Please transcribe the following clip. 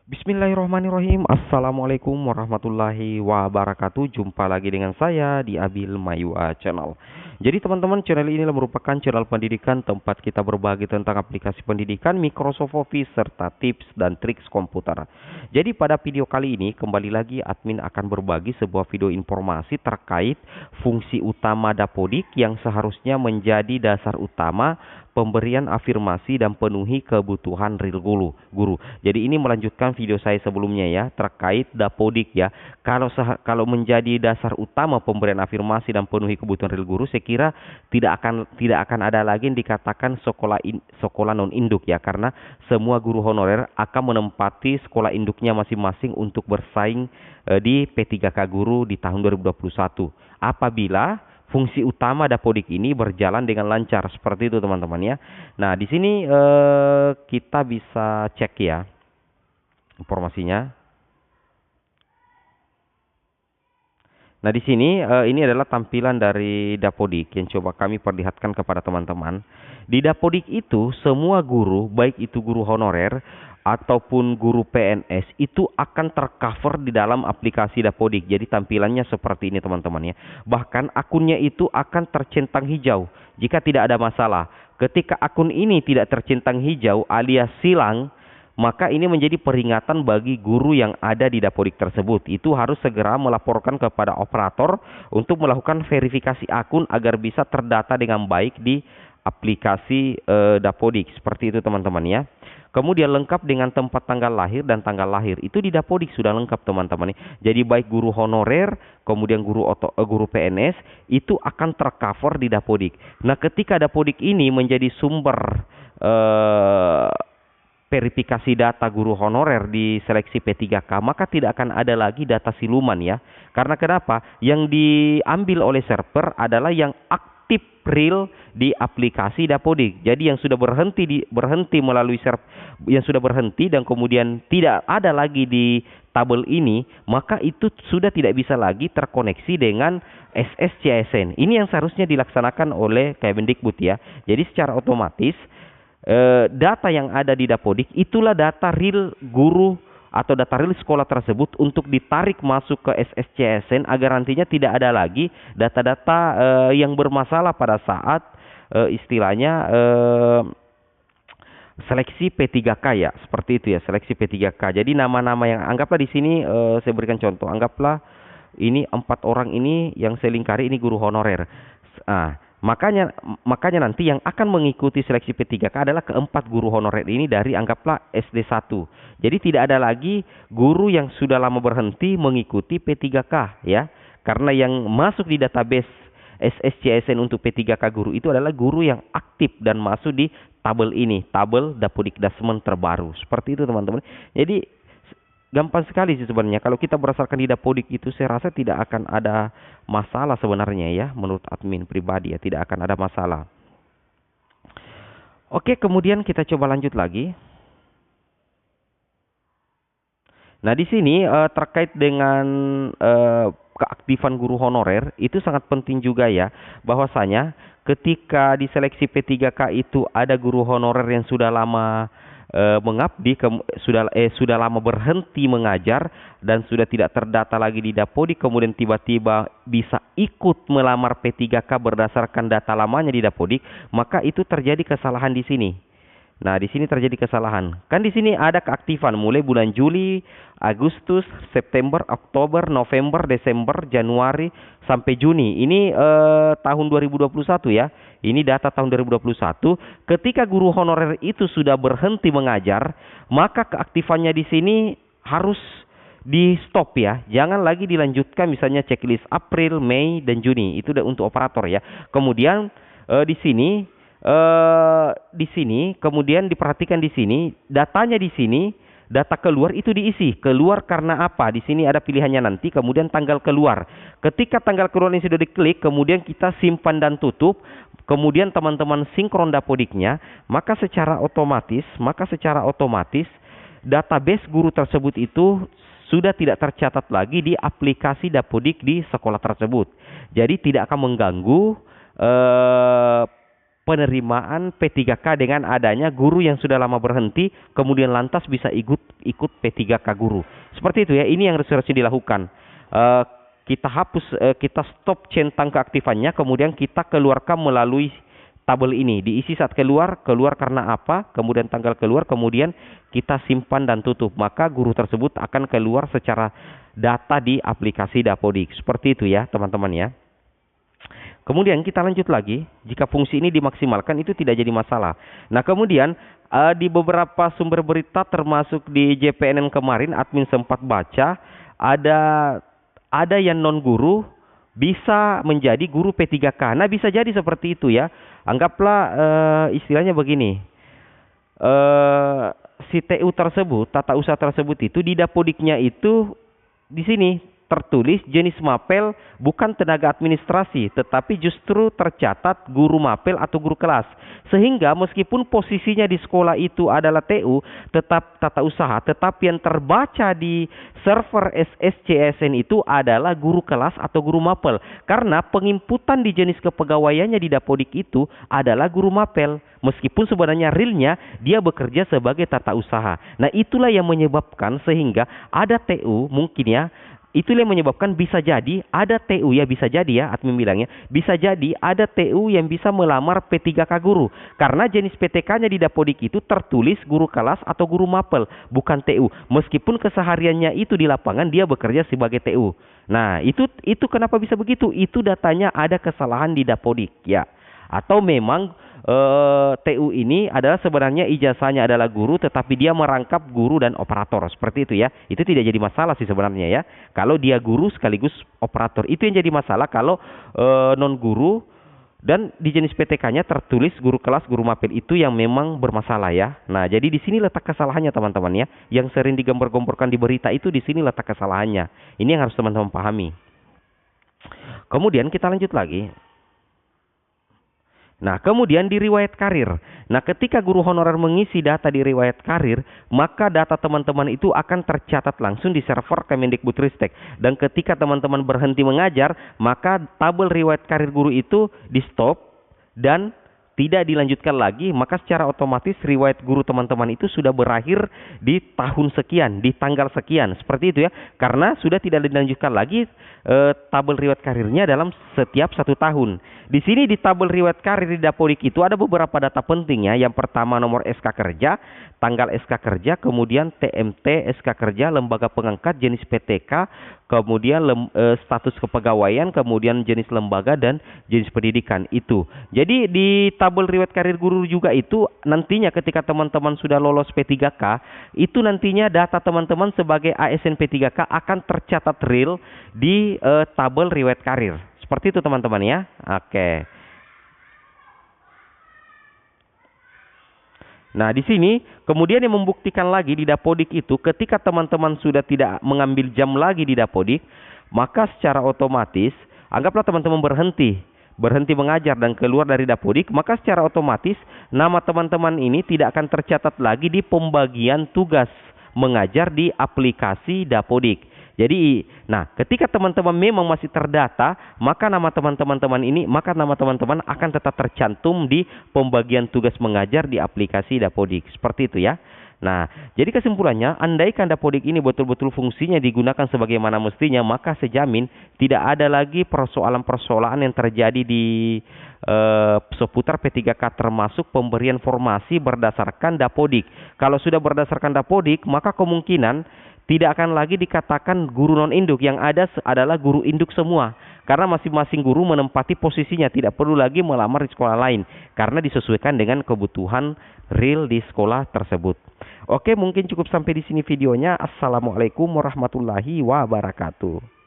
Bismillahirrahmanirrahim. Assalamualaikum warahmatullahi wabarakatuh. Jumpa lagi dengan saya di Abil Mayua Channel. Jadi teman-teman, channel ini merupakan channel pendidikan tempat kita berbagi tentang aplikasi pendidikan, Microsoft Office, serta tips dan triks komputer. Jadi pada video kali ini kembali lagi admin akan berbagi sebuah video informasi terkait fungsi utama Dapodik yang seharusnya menjadi dasar utama pemberian afirmasi dan penuhi kebutuhan real guru. Jadi ini melanjutkan video saya sebelumnya ya terkait Dapodik ya. Kalau menjadi dasar utama pemberian afirmasi dan penuhi kebutuhan real guru, saya kira tidak akan ada lagi yang dikatakan sekolah non induk ya, karena semua guru honorer akan menempati sekolah induknya masing-masing untuk bersaing di P3K Guru di tahun 2021. Apabila fungsi utama Dapodik ini berjalan dengan lancar seperti itu teman-teman ya. Nah di sini kita bisa cek ya informasinya. Nah di sini ini adalah tampilan dari Dapodik yang coba kami perlihatkan kepada teman-teman. Di Dapodik itu semua guru, baik itu guru honorer ataupun guru PNS, itu akan tercover di dalam aplikasi Dapodik. Jadi tampilannya seperti ini teman-teman ya. Bahkan akunnya itu akan tercentang hijau jika tidak ada masalah. Ketika akun ini tidak tercentang hijau alias silang, maka ini menjadi peringatan bagi guru yang ada di Dapodik tersebut. Itu harus segera melaporkan kepada operator untuk melakukan verifikasi akun agar bisa terdata dengan baik di aplikasi Dapodik. Seperti itu teman-teman ya. Kemudian lengkap dengan tempat tanggal lahir dan tanggal lahir. Itu di Dapodik sudah lengkap teman-teman. Jadi baik guru honorer, kemudian guru PNS, itu akan tercover di Dapodik. Nah ketika Dapodik ini menjadi sumber verifikasi data guru honorer di seleksi P3K, maka tidak akan ada lagi data siluman ya. Karena kenapa? Yang diambil oleh server adalah yang aktif real di aplikasi Dapodik. Jadi yang sudah berhenti melalui server, yang sudah berhenti dan kemudian tidak ada lagi di tabel ini, maka itu sudah tidak bisa lagi terkoneksi dengan SSCSN. Ini yang seharusnya dilaksanakan oleh Kemendikbud ya. Jadi secara otomatis data yang ada di Dapodik itulah data real guru atau data real sekolah tersebut untuk ditarik masuk ke SSCSN agar nantinya tidak ada lagi data-data yang bermasalah pada saat istilahnya seleksi P3K ya, seperti itu ya, seleksi P3K. Jadi nama-nama yang anggaplah di sini saya berikan contoh, anggaplah ini 4 orang ini yang saya lingkari ini guru honorer. Makanya nanti yang akan mengikuti seleksi P3K adalah keempat guru honorer ini dari anggaplah SD1. Jadi tidak ada lagi guru yang sudah lama berhenti mengikuti P3K ya. Karena yang masuk di database SSCSN untuk P3K guru itu adalah guru yang aktif dan masuk di tabel ini, tabel Dapodikdasmen terbaru. Seperti itu teman-teman. Jadi gampang sekali sih sebenarnya. Kalau kita berdasarkan di Dapodik itu saya rasa tidak akan ada masalah sebenarnya ya. Menurut admin pribadi ya, tidak akan ada masalah. Oke, kemudian kita coba lanjut lagi. Nah di sini terkait dengan keaktifan guru honorer itu sangat penting juga ya. Bahwasanya ketika di seleksi P3K itu ada guru honorer yang sudah lama mengabdi, sudah lama berhenti mengajar dan sudah tidak terdata lagi di Dapodik, kemudian tiba-tiba bisa ikut melamar P3K berdasarkan data lamanya di Dapodik, maka itu terjadi kesalahan di sini. Nah, di sini terjadi kesalahan. Kan di sini ada keaktifan mulai bulan Juli, Agustus, September, Oktober, November, Desember, Januari sampai Juni. Ini tahun 2021 ya. Ini data tahun 2021. Ketika guru honorer itu sudah berhenti mengajar, maka keaktifannya di sini harus di stop ya. Jangan lagi dilanjutkan misalnya checklist April, Mei dan Juni. Itu untuk operator ya. Kemudian di sini kemudian diperhatikan di sini datanya, di sini data keluar itu diisi. Keluar karena apa? Di sini ada pilihannya nanti, kemudian tanggal keluar. Ketika tanggal keluar ini sudah diklik, kemudian kita simpan dan tutup, kemudian teman-teman sinkron Dapodiknya, maka secara otomatis database guru tersebut itu sudah tidak tercatat lagi di aplikasi Dapodik di sekolah tersebut. Jadi tidak akan mengganggu penerimaan P3K dengan adanya guru yang sudah lama berhenti kemudian lantas bisa ikut P3K guru. Seperti itu ya, ini yang harus dilakukan. Kita hapus, kita stop centang keaktifannya, kemudian kita keluarkan melalui tabel ini. Diisi saat keluar karena apa, kemudian tanggal keluar, kemudian kita simpan dan tutup. Maka guru tersebut akan keluar secara data di aplikasi Dapodik. Seperti itu ya teman-teman ya. Kemudian kita lanjut lagi, jika fungsi ini dimaksimalkan itu tidak jadi masalah. Nah kemudian di beberapa sumber berita termasuk di JPNN kemarin admin sempat baca ada yang non guru bisa menjadi guru P3K. Nah bisa jadi seperti itu ya. Anggaplah istilahnya begini, si TU tersebut, tata usaha tersebut itu di Dapodiknya itu di sini tertulis jenis mapel bukan tenaga administrasi, tetapi justru tercatat guru mapel atau guru kelas. Sehingga meskipun posisinya di sekolah itu adalah TU, tetap tata usaha, tetapi yang terbaca di server SSCSN itu adalah guru kelas atau guru mapel. Karena penginputan di jenis kepegawaiannya di Dapodik itu adalah guru mapel. Meskipun sebenarnya realnya dia bekerja sebagai tata usaha. Nah itulah yang menyebabkan sehingga ada TU mungkin ya, itulah yang menyebabkan bisa jadi ada TU ya, bisa jadi ya admin bilangnya, bisa jadi ada TU yang bisa melamar P3K guru. Karena jenis PTK-nya di Dapodik itu tertulis guru kelas atau guru mapel, bukan TU. Meskipun kesehariannya itu di lapangan dia bekerja sebagai TU. Nah, itu kenapa bisa begitu? Itu datanya ada kesalahan di Dapodik ya. Atau memang TU ini adalah sebenarnya ijazahnya adalah guru tetapi dia merangkap guru dan operator seperti itu ya. Itu tidak jadi masalah sih sebenarnya ya. Kalau dia guru sekaligus operator itu yang jadi masalah. Kalau non guru dan di jenis PTK-nya tertulis guru kelas, guru mapel itu yang memang bermasalah ya. Nah jadi di sini letak kesalahannya teman-teman ya. Yang sering digambar-gambarkan di berita itu di sini letak kesalahannya. Ini yang harus teman-teman pahami. Kemudian kita lanjut lagi. Nah, kemudian di riwayat karir. Nah, ketika guru honorer mengisi data di riwayat karir, maka data teman-teman itu akan tercatat langsung di server Kemendikbudristek. Dan ketika teman-teman berhenti mengajar, maka tabel riwayat karir guru itu di-stop dan tidak dilanjutkan lagi, maka secara otomatis riwayat guru teman-teman itu sudah berakhir di tahun sekian, di tanggal sekian. Seperti itu ya. Karena sudah tidak dilanjutkan lagi tabel riwayat karirnya dalam setiap 1 tahun. Di sini di tabel riwayat karir di Dapodik itu ada beberapa data penting ya. Yang pertama nomor SK kerja, tanggal SK kerja, kemudian TMT SK kerja, lembaga pengangkat, jenis PTK, kemudian status kepegawaian, kemudian jenis lembaga dan jenis pendidikan itu. Jadi di tabel riwayat karir guru juga itu nantinya ketika teman-teman sudah lolos P3K, itu nantinya data teman-teman sebagai ASN P3K akan tercatat real di tabel riwayat karir. Seperti itu teman-teman ya. Oke. Nah, di sini kemudian yang membuktikan lagi di Dapodik itu ketika teman-teman sudah tidak mengambil jam lagi di Dapodik, maka secara otomatis anggaplah teman-teman berhenti mengajar dan keluar dari Dapodik, maka secara otomatis nama teman-teman ini tidak akan tercatat lagi di pembagian tugas mengajar di aplikasi Dapodik. Jadi, nah ketika teman-teman memang masih terdata, maka nama teman-teman akan tetap tercantum di pembagian tugas mengajar di aplikasi Dapodik. Seperti itu ya. Nah, jadi kesimpulannya, andaikan Dapodik ini betul-betul fungsinya digunakan sebagaimana mestinya, maka sejamin tidak ada lagi persoalan-persoalan yang terjadi di seputar P3K termasuk pemberian formasi berdasarkan Dapodik. Kalau sudah berdasarkan Dapodik, maka kemungkinan tidak akan lagi dikatakan guru non-induk, yang ada adalah guru induk semua. Karena masing-masing guru menempati posisinya, tidak perlu lagi melamar di sekolah lain. Karena disesuaikan dengan kebutuhan real di sekolah tersebut. Oke, mungkin cukup sampai di sini videonya. Assalamualaikum warahmatullahi wabarakatuh.